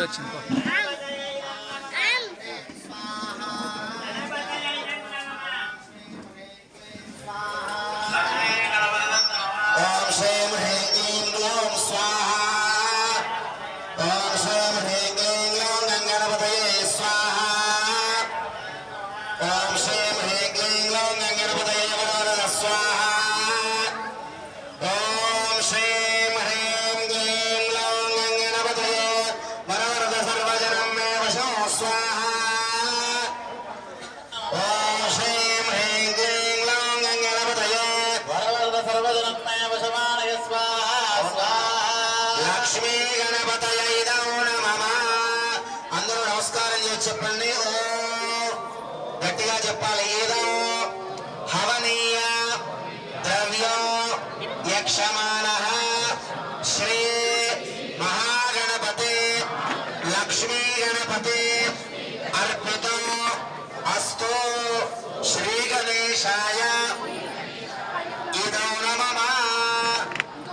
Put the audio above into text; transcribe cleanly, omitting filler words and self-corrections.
వచ్చింది. లక్ష్మీ గణపతయై నమః. అందరూ నమస్కారం చేసి చెప్పండి. ఓ గట్టిగా చెప్పాలి. ఏదో హవనీయ ద్రవ్యో యక్షమానః శ్రీ మహాగణపతి లక్ష్మీ గణపతి అర్పితో అస్తు శ్రీ గణేశాయ